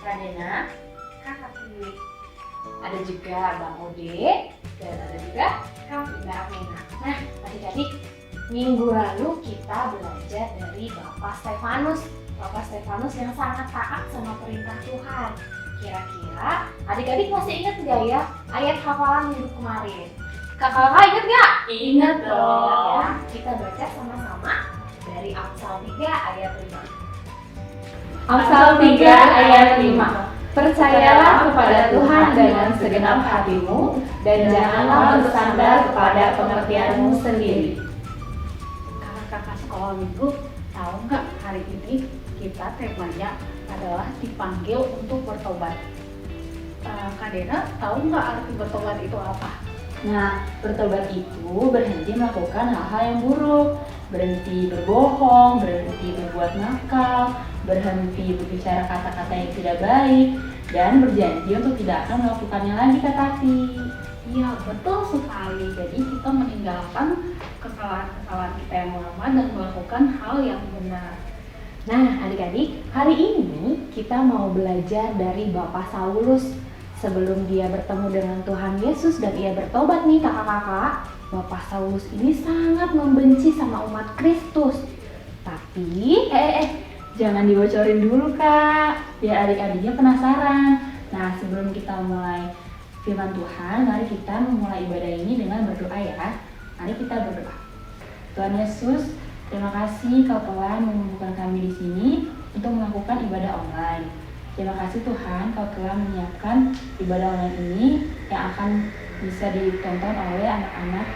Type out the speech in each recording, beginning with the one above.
Radena, Kakak Dwi. Ada juga Bang Ode dan ada juga Kak Indah Amena. Nah, adik-adik, minggu lalu kita belajar dari Bapak Stefanus. Bapak Stefanus yang sangat taat sama perintah Tuhan. Kira-kira adik-adik masih ingat nggak ya ayat hafalan minggu kemarin? Kakak-kakak ingat nggak? Ingat dong. Ya, kita baca sama-sama dari Amsal 3 ayat 5. Amsal 3 ayat 5. Percayalah kepada Tuhan dengan segenap hatimu dan janganlah bersandar kepada pengertianmu sendiri. Kakak-kakak sekolah minggu, tahu nggak hari ini kita temanya adalah dipanggil untuk bertobat. Kak Dena, tahu nggak arti bertobat itu apa? Nah, bertobat itu berhenti melakukan hal-hal yang buruk, berhenti berbohong, berhenti berbuat nakal, berhenti berbicara kata-kata yang tidak baik, dan berjanji untuk tidak akan melakukannya lagi, Kak Tati. Iya, betul sekali. Jadi kita meninggalkan kesalahan-kesalahan kita yang lama dan melakukan hal yang benar. Nah, adik-adik, hari ini kita mau belajar dari Bapak Saulus. Sebelum dia bertemu dengan Tuhan Yesus dan ia bertobat nih kakak-kakak, Bapak Saulus ini sangat membenci sama umat Kristus. Tapi, Jangan dibocorin dulu, Kak. Biar adik-adiknya penasaran. Nah, sebelum kita mulai firman Tuhan, mari kita memulai ibadah ini dengan berdoa ya. Mari kita berdoa. Tuhan Yesus, terima kasih Kau telah mengumpulkan kami di sini untuk melakukan ibadah online. Terima kasih Tuhan, Kau telah menyiapkan ibadah online ini yang akan bisa ditonton oleh anak-anak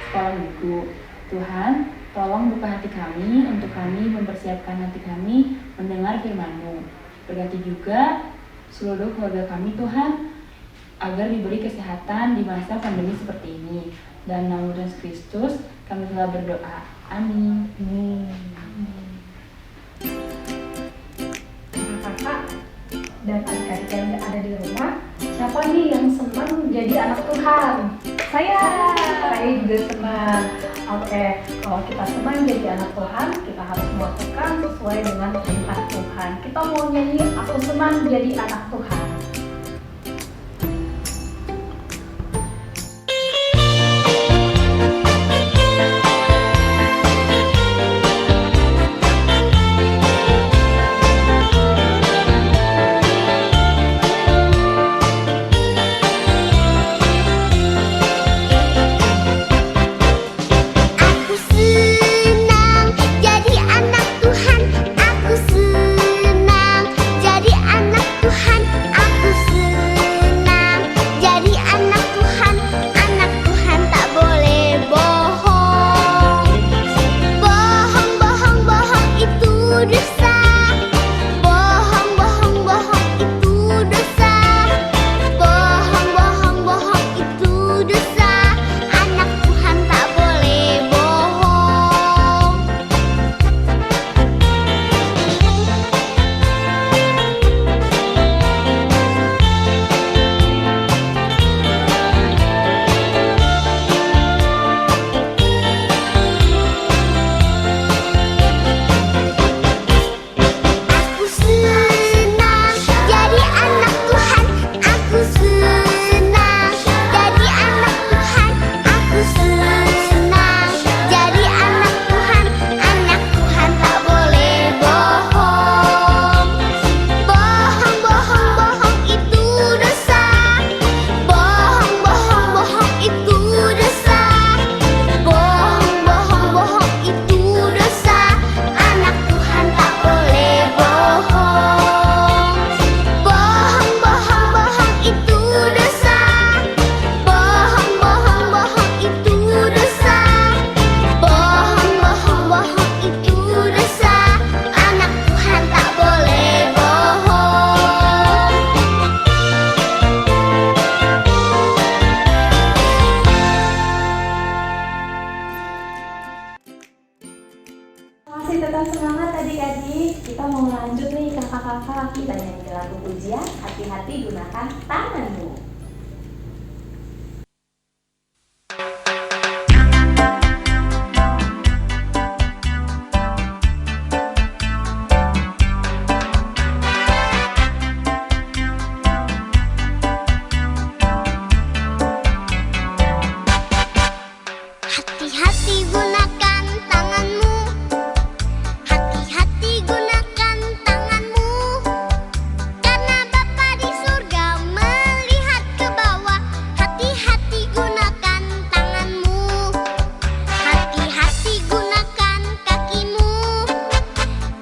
sekolah minggu. Tuhan, tolong buka hati kami untuk kami mempersiapkan hati kami mendengar firman-Mu. Berkati juga seluruh keluarga kami Tuhan, agar diberi kesehatan di masa pandemi seperti ini. Dan nama Yesus Kristus kami telah berdoa. Amin. Kakak dan adik-adik yang ada di rumah, siapa nih yang senang jadi anak Tuhan? Saya juga senang. Oke, kalau kita senang jadi anak Tuhan, kita harus melakukan sesuai dengan perintah Tuhan. Kita mau nyanyi Aku Senang Jadi Anak Tuhan. Masih tetap semangat adik-adik. Kita mau lanjut nih kakak-kakak. Kita nyanyi lagu pujian. Hati-hati gunakan tanganmu. Hati-hati gunakan tanganmu. Hati-hati gunakan tanganmu. Karena Bapa di surga melihat ke bawah. Hati-hati gunakan tanganmu. Hati-hati gunakan kakimu.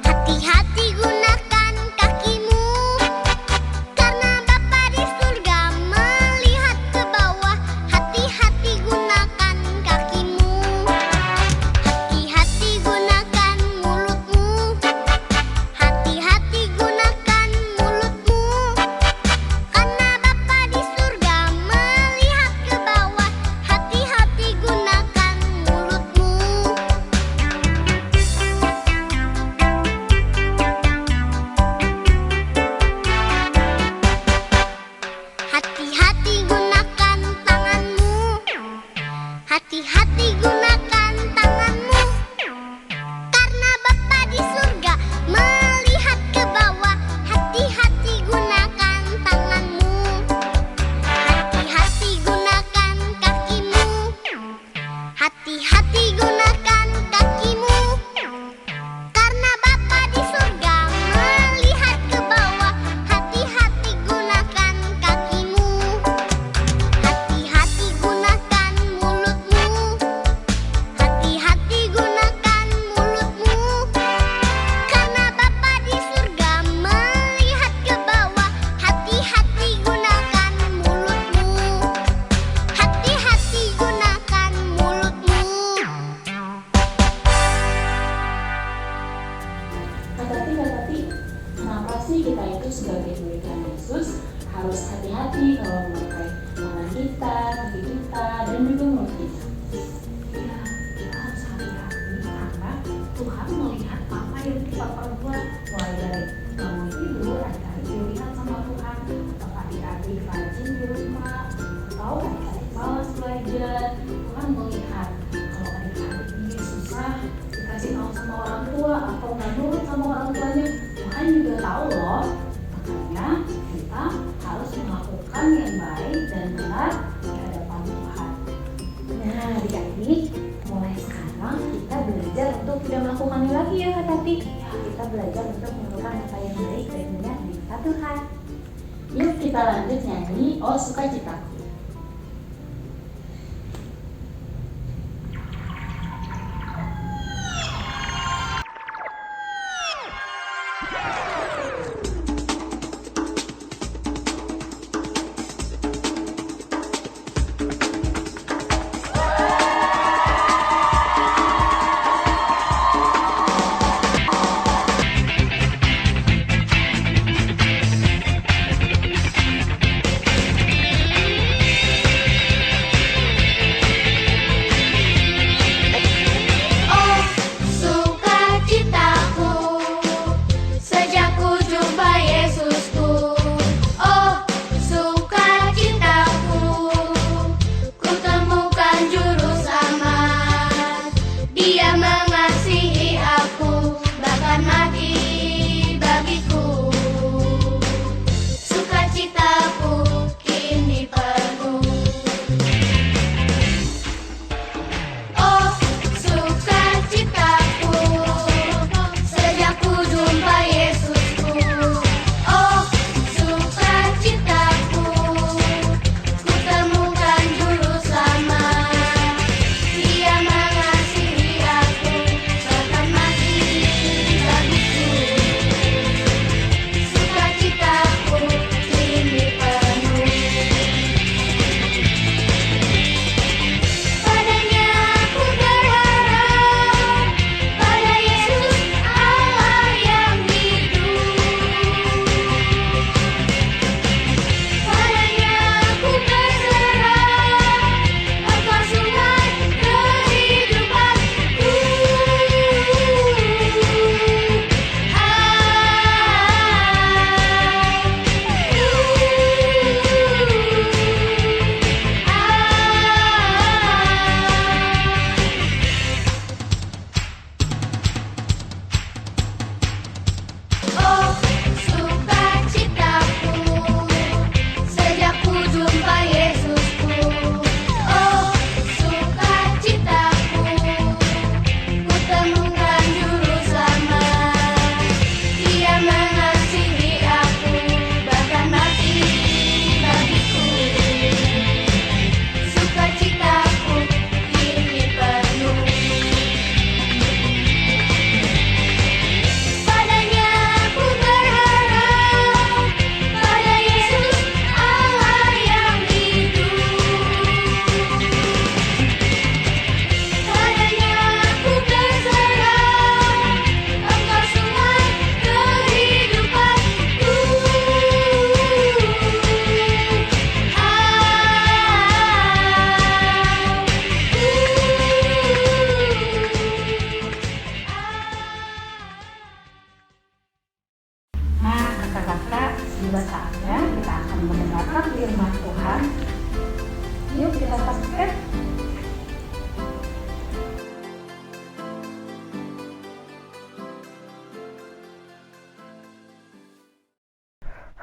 Hati-hati gunakan kakimu. Karena Bapa di surga melihat ke bawah. Hati-hati gunakan kakimu. Hati-hati gunakan mulutmu. Hati-hati gunakan mulutmu. Karena Bapa di surga melihat ke bawah. Hati-hati gunakan mulutmu. Hati-hati gunakan tanganmu. Hati-hati gunakan tanganmu. Karena Bapa di surga melihat ke bawah. Hati-hati gunakan tanganmu. Hati-hati gunakan kakimu. Hati-hati gunakan kakimu. Karena Bapa di surga melihat ke bawah. Hati-hati gunakan kakimu. Hati-hati gunakan mulutmu. Hati-hati gunakan mulutmu. Karena Bapa di surga melihat ke bawah. Hati-hati gunakan mulutmu. Hati-hati gunakan mulutmu. Hati-hati, kenapa sih kita itu sebagai murid Tuhan Yesus harus hati-hati kalau memakai tangan kita, kaki kita, dan juga mulut kita? Ya, kita harus hati-hati karena Tuhan melihat apa yang kita perbuat. Mulai dari bangun tidur, adik-adik dilihat sama Tuhan, atau adik-adik rajin di rumah, atau adik-adik malas belajar. Tuhan melihat kalau adik-adik ini susah dikasih tahu sama orang tua atau nggak nurut sama orang tuanya. Tuhan juga tahu loh. Makanya kita harus melakukan yang baik dan benar di hadapan Tuhan. Nah, adik-adik, mulai sekarang kita belajar untuk tidak melakukannya lagi ya Kak Tati. Ya, kita belajar untuk melakukan apa yang baik dan benar di mata Tuhan. Yuk kita lanjut nyanyi Oh Sukacitaku.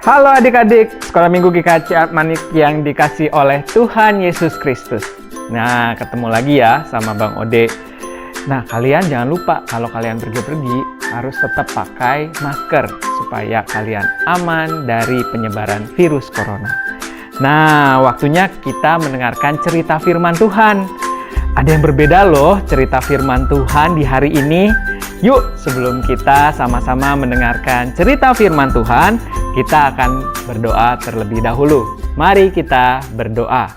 Halo adik-adik Sekolah Minggu GKI Manik yang dikasih oleh Tuhan Yesus Kristus. Nah, ketemu lagi ya sama Bang Ode. Nah, kalian jangan lupa kalau kalian pergi-pergi harus tetap pakai masker supaya kalian aman dari penyebaran virus corona. Nah, waktunya kita mendengarkan cerita firman Tuhan. Ada yang berbeda loh cerita firman Tuhan di hari ini. Yuk, sebelum kita sama-sama mendengarkan cerita firman Tuhan, kita akan berdoa terlebih dahulu. Mari kita berdoa.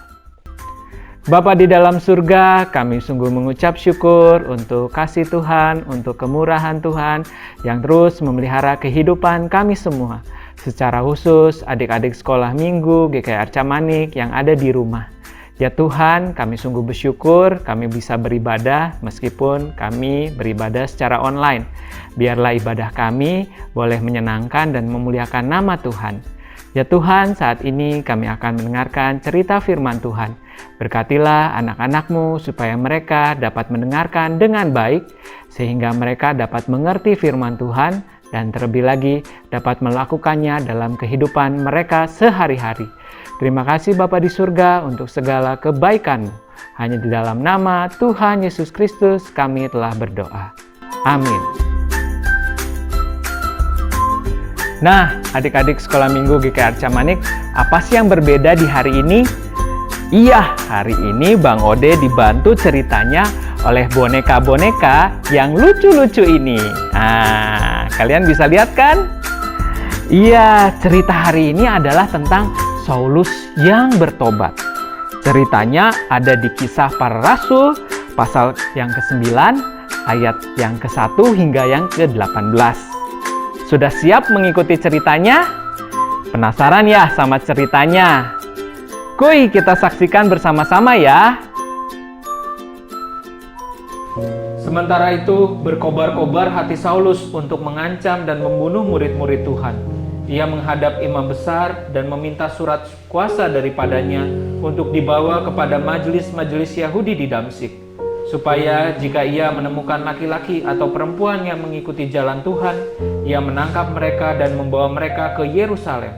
Bapa di dalam surga, kami sungguh mengucap syukur untuk kasih Tuhan, untuk kemurahan Tuhan yang terus memelihara kehidupan kami semua. Secara khusus adik-adik sekolah minggu GKI Arca Manik yang ada di rumah. Ya Tuhan, kami sungguh bersyukur kami bisa beribadah meskipun kami beribadah secara online. Biarlah ibadah kami boleh menyenangkan dan memuliakan nama Tuhan. Ya Tuhan, saat ini kami akan mendengarkan cerita firman Tuhan. Berkatilah anak-anak-Mu supaya mereka dapat mendengarkan dengan baik, sehingga mereka dapat mengerti firman Tuhan dan terlebih lagi dapat melakukannya dalam kehidupan mereka sehari-hari. Terima kasih Bapa di surga untuk segala kebaikan-Mu. Hanya di dalam nama Tuhan Yesus Kristus kami telah berdoa. Amin. Nah, adik-adik sekolah minggu GKI Arca Manik, apa sih yang berbeda di hari ini? Iya, hari ini Bang Ode dibantu ceritanya oleh boneka-boneka yang lucu-lucu ini. Nah, kalian bisa lihat kan? Iya, cerita hari ini adalah tentang Saulus yang bertobat. Ceritanya ada di Kisah Para Rasul, pasal yang ke-9, ayat yang ke-1 hingga yang ke-18. Sudah siap mengikuti ceritanya? Penasaran ya sama ceritanya? Kuy, kita saksikan bersama-sama ya. Sementara itu, berkobar-kobar hati Saulus untuk mengancam dan membunuh murid-murid Tuhan. Ia menghadap imam besar dan meminta surat kuasa daripadanya untuk dibawa kepada majelis-majelis Yahudi di Damsyik, supaya jika ia menemukan laki-laki atau perempuan yang mengikuti jalan Tuhan, ia menangkap mereka dan membawa mereka ke Yerusalem.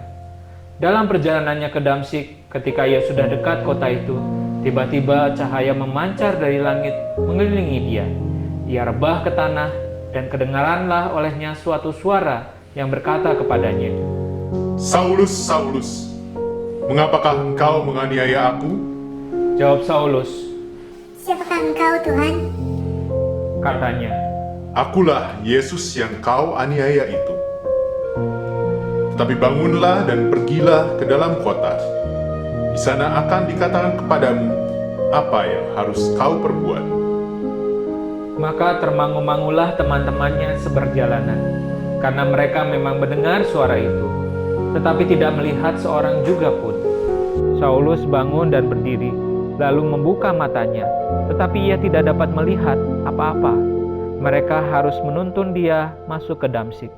Dalam perjalanannya ke Damsyik, ketika ia sudah dekat kota itu, tiba-tiba cahaya memancar dari langit mengelilingi dia. Ia rebah ke tanah dan kedengaranlah olehnya suatu suara yang berkata kepadanya, Saulus, Saulus, mengapakah engkau menganiaya aku? Jawab Saulus, Siapakah engkau, Tuhan? katanya, Akulah Yesus yang kau aniaya itu. Tetapi bangunlah dan pergilah ke dalam kota. Di sana akan dikatakan kepadamu apa yang harus kau perbuat. Maka termangu-mangulah teman-temannya seberjalanan, karena mereka memang mendengar suara itu, tetapi tidak melihat seorang juga pun. Saulus bangun dan berdiri, lalu membuka matanya, tetapi ia tidak dapat melihat apa-apa. Mereka harus menuntun dia masuk ke Damsyik.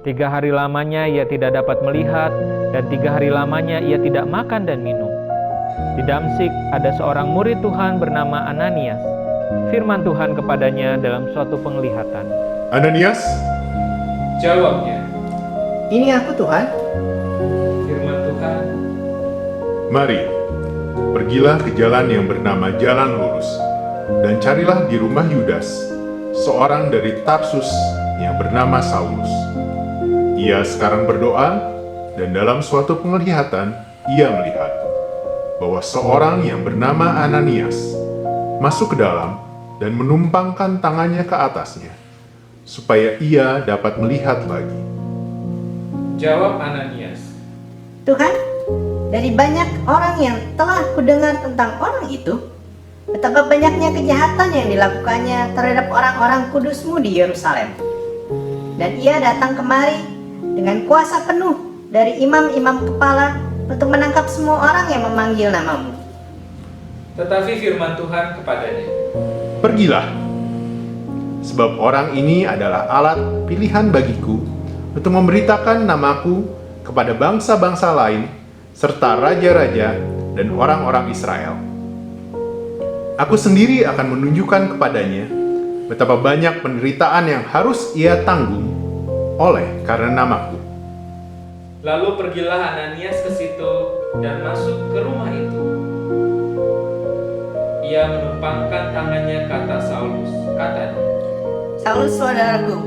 3 hari lamanya ia tidak dapat melihat, dan 3 hari lamanya ia tidak makan dan minum. Di Damsyik ada seorang murid Tuhan bernama Ananias. Firman Tuhan kepadanya dalam suatu penglihatan. Ananias? Jawabnya, Ini aku, Tuhan. firman Tuhan, Mari, pergilah ke jalan yang bernama Jalan Lurus, dan carilah di rumah Yudas, seorang dari Tarsus yang bernama Saulus. Ia sekarang berdoa, dan dalam suatu penglihatan ia melihat bahwa seorang yang bernama Ananias masuk ke dalam dan menumpangkan tangannya ke atasnya, supaya ia dapat melihat lagi. Jawab Ananias, Tuhan, dari banyak orang yang telah kudengar tentang orang itu, betapa banyaknya kejahatan yang dilakukannya terhadap orang-orang kudus-Mu di Yerusalem. Dan ia datang kemari dengan kuasa penuh dari imam-imam kepala untuk menangkap semua orang yang memanggil nama-Mu. tetapi firman Tuhan kepadanya, Pergilah, sebab orang ini adalah alat pilihan bagiku untuk memberitakan namaku kepada bangsa-bangsa lain, serta raja-raja dan orang-orang Israel. Aku sendiri akan menunjukkan kepadanya betapa banyak penderitaan yang harus ia tanggung oleh karena namaku. Lalu pergilah Ananias ke situ dan masuk ke rumah itu. Ia menumpangkan tangannya ke atas Saulus. Katanya, Saulus, saudaraku,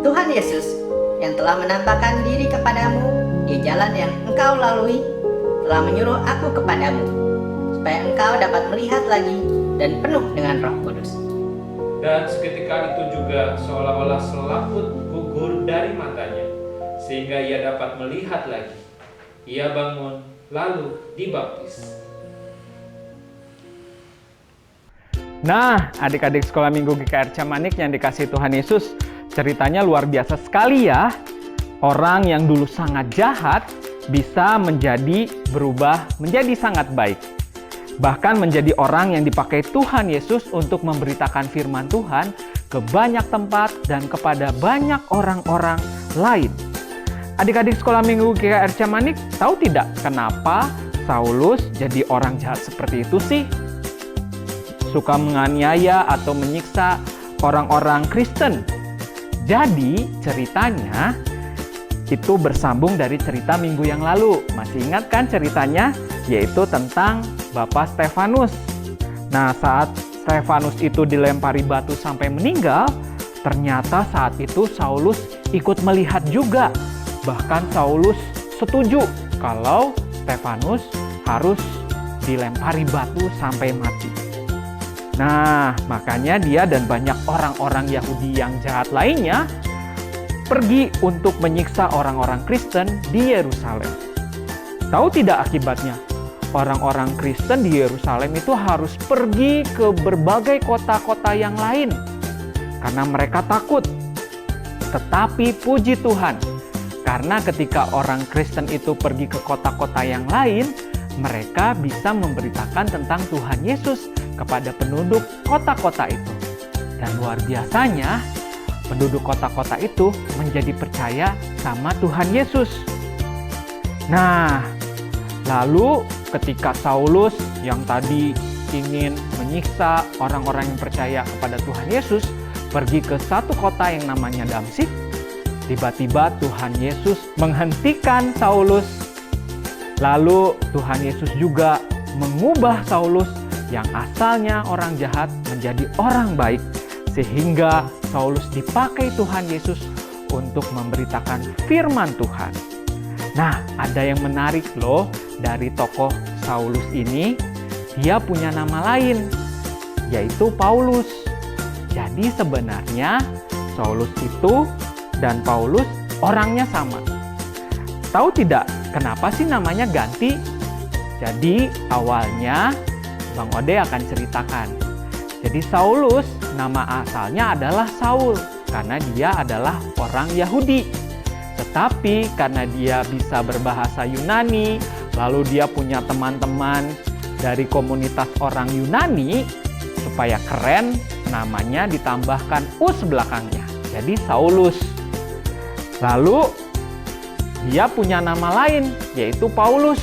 Tuhan Yesus yang telah menampakkan diri kepadamu di jalan yang engkau lalui telah menyuruh aku kepadamu, supaya engkau dapat melihat lagi dan penuh dengan Roh Kudus. dan seketika itu juga seolah-olah selaput gugur dari matanya, sehingga ia dapat melihat lagi. Ia bangun, lalu dibaptis. Nah, adik-adik sekolah minggu GKR Camanik yang dikasihi Tuhan Yesus, ceritanya luar biasa sekali ya. Orang yang dulu sangat jahat bisa berubah menjadi sangat baik. Bahkan menjadi orang yang dipakai Tuhan Yesus untuk memberitakan firman Tuhan ke banyak tempat dan kepada banyak orang-orang lain. Adik-adik sekolah minggu GKR Camanik, tahu tidak kenapa Saulus jadi orang jahat seperti itu sih? Suka menganiaya atau menyiksa orang-orang Kristen. Jadi ceritanya itu bersambung dari cerita minggu yang lalu. Masih ingat kan ceritanya? Yaitu tentang Bapak Stefanus. Nah, saat Stefanus itu dilempari batu sampai meninggal, ternyata saat itu Saulus ikut melihat juga. Bahkan Saulus setuju kalau Stefanus harus dilempari batu sampai mati. Nah, makanya dia dan banyak orang-orang Yahudi yang jahat lainnya pergi untuk menyiksa orang-orang Kristen di Yerusalem. Tahu tidak akibatnya? Orang-orang Kristen di Yerusalem itu harus pergi ke berbagai kota-kota yang lain karena mereka takut. Tetapi puji Tuhan, karena ketika orang Kristen itu pergi ke kota-kota yang lain, mereka bisa memberitakan tentang Tuhan Yesus kepada penduduk kota-kota itu. Dan luar biasanya, penduduk kota-kota itu menjadi percaya sama Tuhan Yesus. Nah, lalu ketika Saulus yang tadi ingin menyiksa orang-orang yang percaya kepada Tuhan Yesus pergi ke satu kota yang namanya Damsyik, tiba-tiba Tuhan Yesus menghentikan Saulus. Lalu Tuhan Yesus juga mengubah Saulus yang asalnya orang jahat menjadi orang baik, sehingga Saulus dipakai Tuhan Yesus untuk memberitakan firman Tuhan. Nah, ada yang menarik loh dari tokoh Saulus ini. Dia punya nama lain, yaitu Paulus. Jadi sebenarnya Saulus itu dan Paulus orangnya sama. Tahu tidak kenapa sih namanya ganti? Jadi awalnya Bang Ode akan ceritakan. Jadi Saulus nama asalnya adalah Saul karena dia adalah orang Yahudi. Tetapi karena dia bisa berbahasa Yunani, lalu dia punya teman-teman dari komunitas orang Yunani, supaya keren namanya ditambahkan us belakangnya. Jadi Saulus. Lalu dia punya nama lain yaitu Paulus.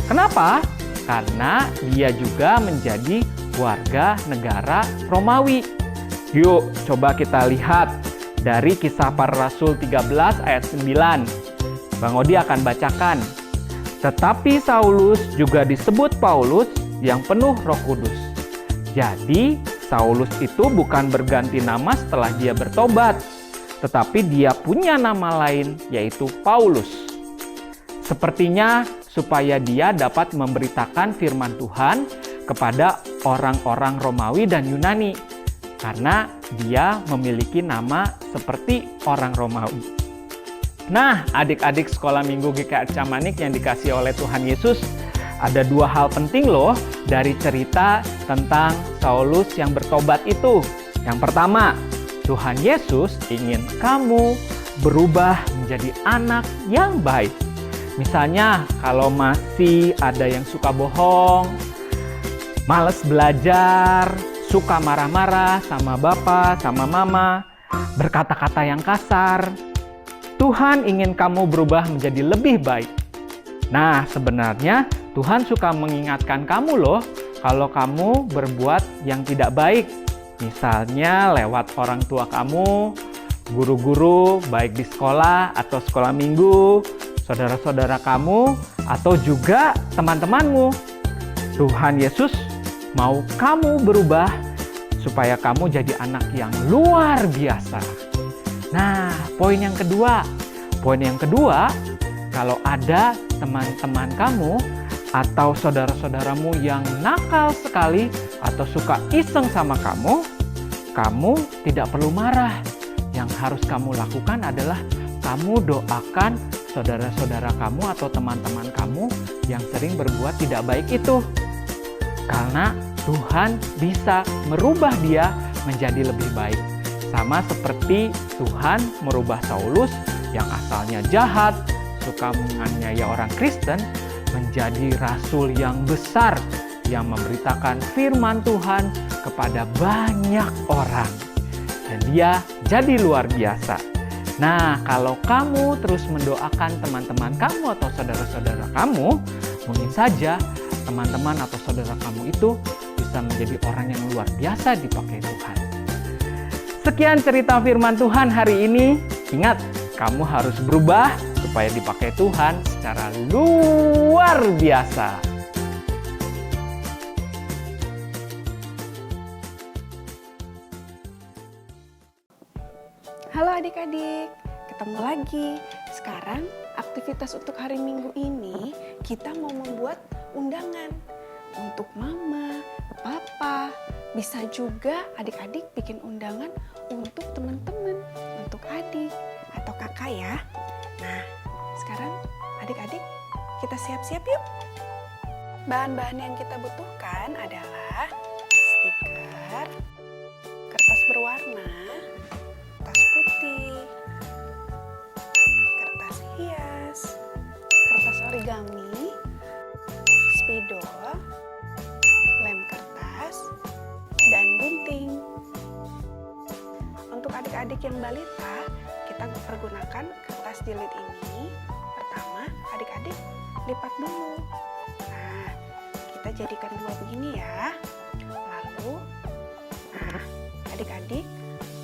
Kenapa? Karena dia juga menjadi warga negara Romawi. Yuk, coba kita lihat dari Kisah Para Rasul 13 ayat 9. Bang Odi akan bacakan. Tetapi Saulus juga disebut Paulus yang penuh Roh Kudus. Jadi, Saulus itu bukan berganti nama setelah dia bertobat, tetapi dia punya nama lain yaitu Paulus. Sepertinya supaya dia dapat memberitakan firman Tuhan kepada orang-orang Romawi dan Yunani, karena dia memiliki nama seperti orang Romawi. Nah, adik-adik sekolah minggu GKR Camanik yang dikasihi oleh Tuhan Yesus, ada dua hal penting loh dari cerita tentang Saulus yang bertobat itu. Yang pertama, Tuhan Yesus ingin kamu berubah menjadi anak yang baik. Misalnya, kalau masih ada yang suka bohong, malas belajar, suka marah-marah sama bapak, sama mama, berkata-kata yang kasar, Tuhan ingin kamu berubah menjadi lebih baik. Nah, sebenarnya Tuhan suka mengingatkan kamu loh, kalau kamu berbuat yang tidak baik. Misalnya lewat orang tua kamu, guru-guru, baik di sekolah atau sekolah minggu, saudara-saudara kamu, atau juga teman-temanmu. Tuhan Yesus mau kamu berubah supaya kamu jadi anak yang luar biasa. Nah, poin yang kedua, kalau ada teman-teman kamu atau saudara-saudaramu yang nakal sekali atau suka iseng sama kamu tidak perlu marah. Yang harus kamu lakukan adalah kamu doakan saudara-saudara kamu atau teman-teman kamu yang sering berbuat tidak baik itu. Karena Tuhan bisa merubah dia menjadi lebih baik. Sama seperti Tuhan merubah Saulus yang asalnya jahat, suka menganiaya orang Kristen, menjadi rasul yang besar yang memberitakan firman Tuhan kepada banyak orang. Dan dia jadi luar biasa. Nah, kalau kamu terus mendoakan teman-teman kamu atau saudara-saudara kamu, mungkin saja teman-teman atau saudara kamu itu bisa menjadi orang yang luar biasa dipakai Tuhan. Sekian cerita firman Tuhan hari ini. Ingat, kamu harus berubah supaya dipakai Tuhan secara luar biasa. Halo adik-adik, ketemu lagi. Sekarang aktivitas untuk hari Minggu ini kita mau membuat undangan untuk mama, papa, bisa juga adik-adik bikin undangan untuk teman-teman, untuk adik atau kakak ya. Nah, sekarang adik-adik kita siap-siap yuk. Bahan-bahan yang kita butuhkan adalah stiker, kertas berwarna, kertas putih, kertas hias, kertas origami, spidol, lem kertas, dan gunting. Untuk adik-adik yang balita, kita pergunakan kertas jilid ini. Pertama, adik-adik lipat dulu. Nah, kita jadikan dua begini ya. Lalu, nah, adik-adik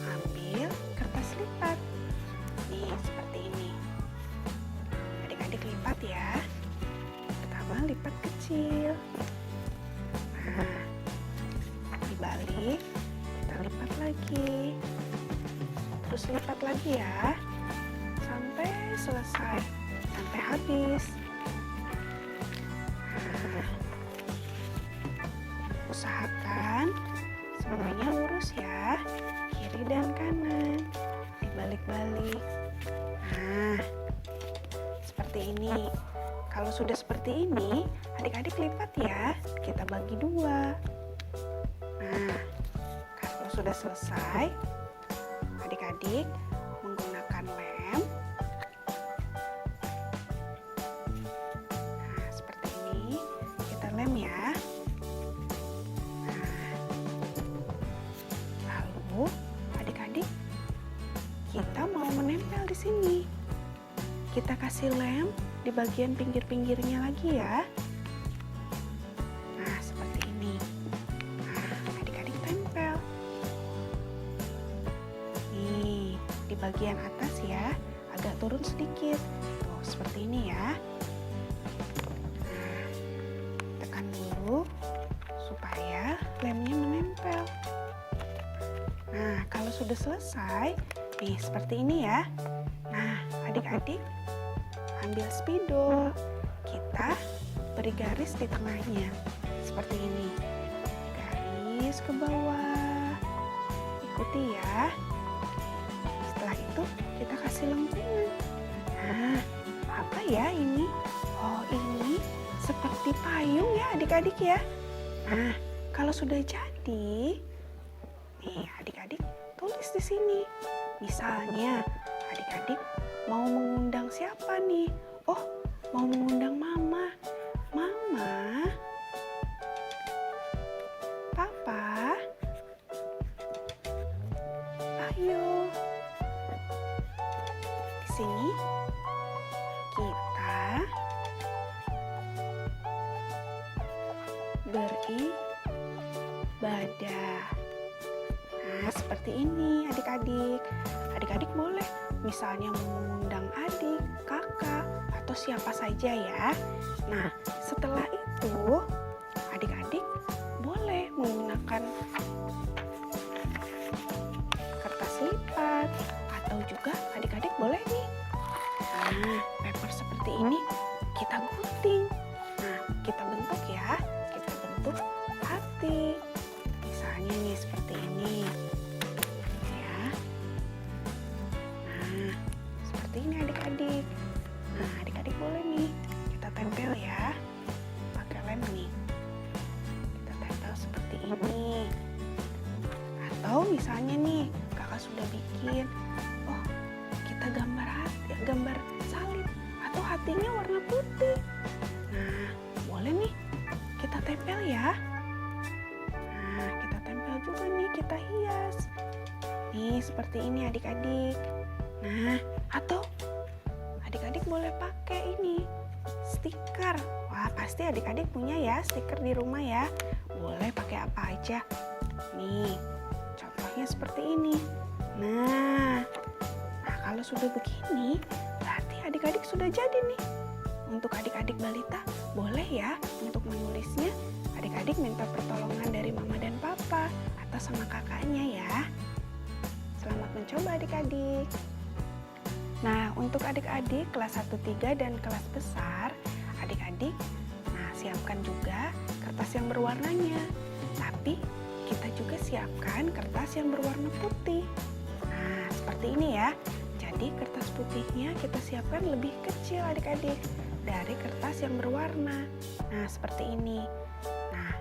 ambil kertas lipat. Nih, seperti ini. Adik-adik lipat ya. Pertama, lipat kecil. Nah, dibalik, kita lipat lagi. Terus lipat lagi ya. Sampai selesai. Sampai habis. Nah, usahakan semuanya lurus ya. Kiri dan kanan. Dibalik-balik. Nah, seperti ini. Kalau sudah seperti ini, adik-adik lipat ya. Kita bagi dua. Nah, kalau sudah selesai, adik-adik menggunakan lem. Nah, seperti ini. Kita lem ya. Nah, lalu adik-adik kita mau menempel di sini. Kita kasih lem di bagian pinggir-pinggirnya lagi ya. Nah, seperti ini. Nah, adik-adik tempel. Nih, di bagian atas ya, agak turun sedikit. Tuh, seperti ini ya. Nah, tekan dulu supaya lemnya menempel. Nah, kalau sudah selesai, nih seperti ini ya. Nah, adik-adik ambil spidol, kita beri garis di tengahnya seperti ini, garis ke bawah, ikuti ya. Setelah itu kita kasih lengkungan. Nah, apa ya ini? Oh, ini seperti payung ya adik-adik ya. Nah, kalau sudah jadi, nih adik-adik tulis di sini. Misalnya adik-adik mau mengundang siapa nih? Oh, mau mengundang mama. Mama, papa, ayo. Di sini kita beribadah. Nah, seperti ini adik-adik. Adik-adik boleh misalnya mengundang adik, kakak, atau atau siapa saja ya. Nah, setelah itu adik-adik boleh menggunakan kertas lipat atau juga adik-adik boleh nih. Nah, paper seperti ini kita gunting. Nah, kita bentuk ya. Kita bentuk hati. Misalnya nih seperti ini. Ya. Nah, seperti ini adik-adik. Nah, adik-adik boleh nih kita tempel ya. Pakai lem nih. Kita tempel seperti ini. Atau misalnya nih, kakak sudah bikin, oh kita gambar hati, gambar salib atau hatinya warna putih. Nah, boleh nih kita tempel ya. Nah, kita tempel juga nih, kita hias. Nih, seperti ini adik-adik. Nah, atau adik-adik boleh pakai ini, stiker. Wah, pasti adik-adik punya ya stiker di rumah ya. Boleh pakai apa aja. Nih, contohnya seperti ini. Nah, kalau sudah begini, berarti adik-adik sudah jadi nih. Untuk adik-adik balita, boleh ya untuk menulisnya. Adik-adik minta pertolongan dari mama dan papa atau sama kakaknya ya. Selamat mencoba adik-adik. Nah, untuk adik-adik kelas 1-3 dan kelas besar, adik-adik, nah siapkan juga kertas yang berwarnanya. Tapi kita juga siapkan kertas yang berwarna putih. Nah, seperti ini ya. Jadi kertas putihnya kita siapkan lebih kecil adik-adik dari kertas yang berwarna. Nah, seperti ini. Nah,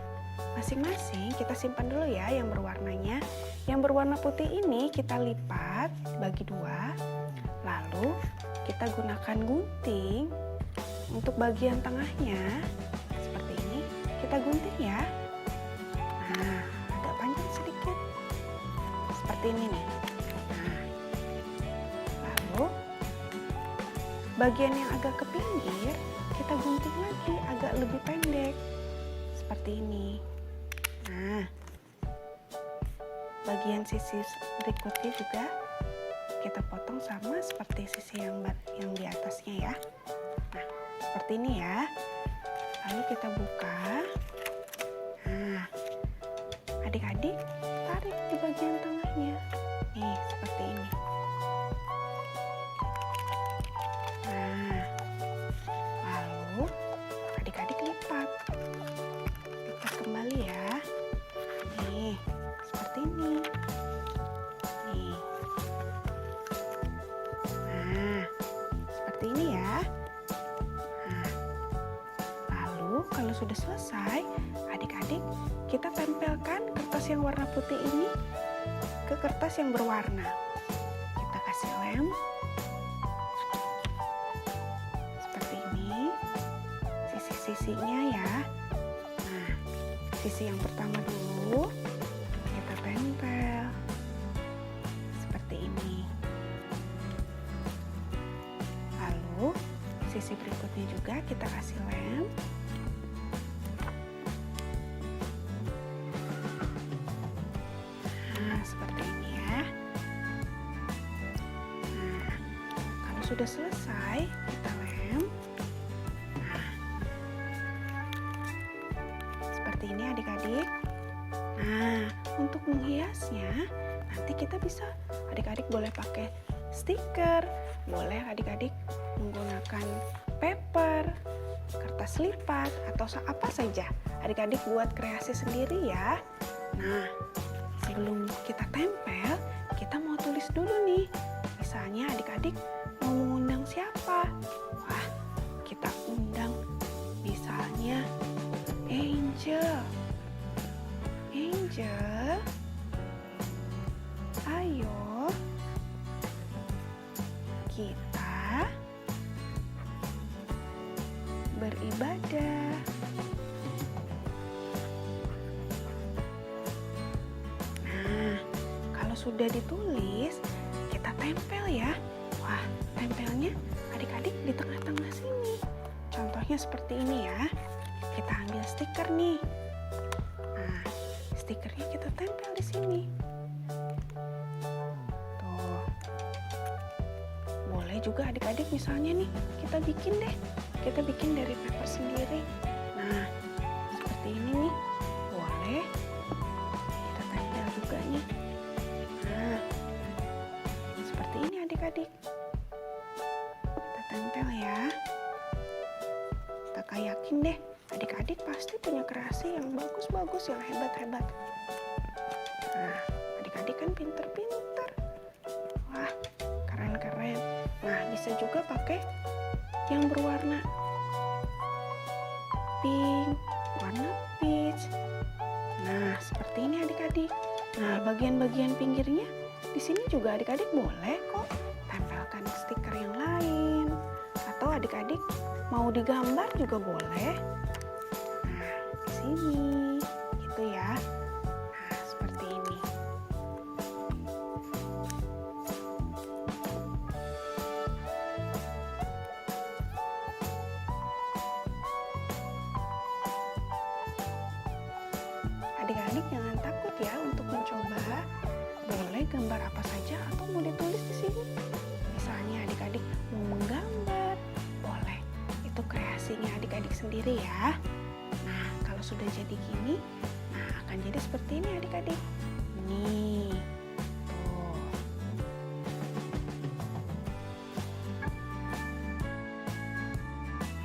masing-masing kita simpan dulu ya yang berwarnanya. Yang berwarna putih ini kita lipat bagi dua. Lalu kita gunakan gunting untuk bagian tengahnya. Seperti ini kita gunting ya. Nah, agak panjang sedikit. Seperti ini nih. Nah, lalu bagian yang agak ke pinggir kita gunting lagi agak lebih pendek. Seperti ini. Nah, bagian sisi berikutnya juga kita potong sama seperti sisi yang di atasnya ya. Nah, seperti ini ya. Lalu kita buka. Nah, adik-adik tarik di bagian tengahnya. Nih, seperti ini. Nah, lalu adik-adik lipat. Lipat kembali ya. Nih, seperti ini. Nih. Nah, seperti ini ya. Nah, lalu kalau sudah selesai, adik-adik kita tempelkan kertas yang warna putih ini ke kertas yang berwarna. Kita kasih lem. Seperti ini. Sisi-sisinya ya. Nah, sisi yang pertama dulu kita tempel. Seperti ini. Lalu sisi berikutnya juga kita kasih lem. Nah, seperti ini ya. Nah, kalau sudah selesai kita lem. Nah, seperti ini adik-adik. Nah, untuk menghiasnya nanti kita bisa, adik-adik boleh pakai stiker, boleh adik-adik menggunakan paper, kertas lipat, atau apa saja. Adik-adik buat kreasi sendiri ya. Nah, sebelum kita tempel, kita mau tulis dulu nih. Misalnya adik-adik mau mengundang siapa? Wah, kita undang misalnya Angel. Angel, ayo kita beribadah. Nah, kalau sudah ditulis, kita tempel ya. Wah, tempelnya adik-adik di tengah-tengah sini. Contohnya seperti ini ya. Kita ambil stiker nih. Nah, stikernya kita tempel di sini. Tuh. Boleh juga adik-adik misalnya nih, kita bikin dari paper sendiri. Nah, seperti ini nih, boleh kita tempel juga nih. Nah, seperti ini adik-adik, kita tempel ya. Kakak yakin deh, adik-adik pasti punya kreasi yang bagus-bagus, yang hebat-hebat. Nah, adik-adik kan pinter-pinter. Wah, keren-keren. Nah, bisa juga pakai yang berwarna pink, warna peach. Nah, seperti ini adik-adik. Nah, bagian-bagian pinggirnya di sini juga adik-adik boleh kok tempelkan stiker yang lain. Atau adik-adik mau digambar juga boleh. Nah, di sini gitu ya. Nah, seperti ini. Adik-adik jangan takut ya untuk mencoba. Boleh gambar apa saja atau mau ditulis di sini. Misalnya adik-adik mau menggambar, boleh. Itu kreasinya adik-adik sendiri ya. Nah, kalau sudah jadi gini, nah akan jadi seperti ini adik-adik. Nih, tuh.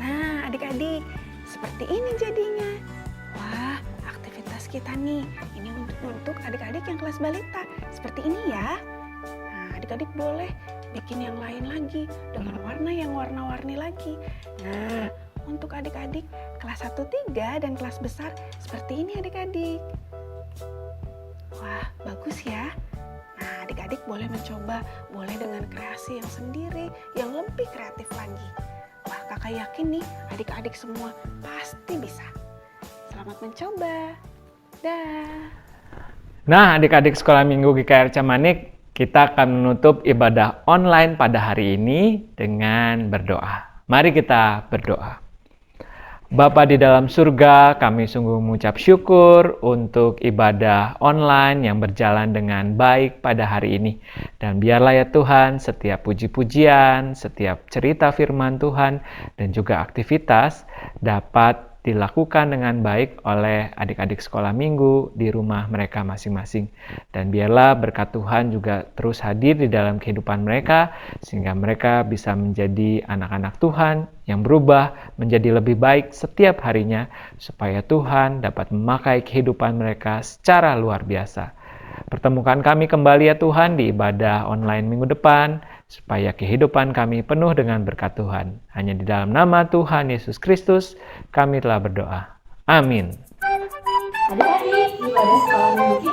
Nah, adik-adik, seperti ini jadinya. Wah, aktivitas kita nih, ini untuk adik-adik yang kelas balita. Seperti ini ya. Nah, adik-adik boleh bikin yang lain lagi dengan warna yang warna-warni lagi. Nah, untuk adik-adik kelas 1-3 dan kelas besar seperti ini adik-adik. Wah, bagus ya. Nah, adik-adik boleh mencoba, boleh dengan kreasi yang sendiri, yang lebih kreatif lagi. Wah, kakak yakin nih adik-adik semua pasti bisa. Selamat mencoba. Dah. Nah, adik-adik Sekolah Minggu GKR Camanik, kita akan menutup ibadah online pada hari ini dengan berdoa. Mari kita berdoa. Bapa di dalam surga, kami sungguh mengucap syukur untuk ibadah online yang berjalan dengan baik pada hari ini. Dan biarlah ya Tuhan, setiap puji-pujian, setiap cerita firman Tuhan, dan juga aktivitas dapat dilakukan dengan baik oleh adik-adik sekolah minggu di rumah mereka masing-masing. Dan biarlah berkat Tuhan juga terus hadir di dalam kehidupan mereka, sehingga mereka bisa menjadi anak-anak Tuhan yang berubah menjadi lebih baik setiap harinya, supaya Tuhan dapat memakai kehidupan mereka secara luar biasa. Pertemukan kami kembali ya Tuhan di ibadah online minggu depan, supaya kehidupan kami penuh dengan berkat Tuhan. Hanya di dalam nama Tuhan Yesus Kristus, kami telah berdoa. Amin. Adik-adik, ibadah sekolah minggu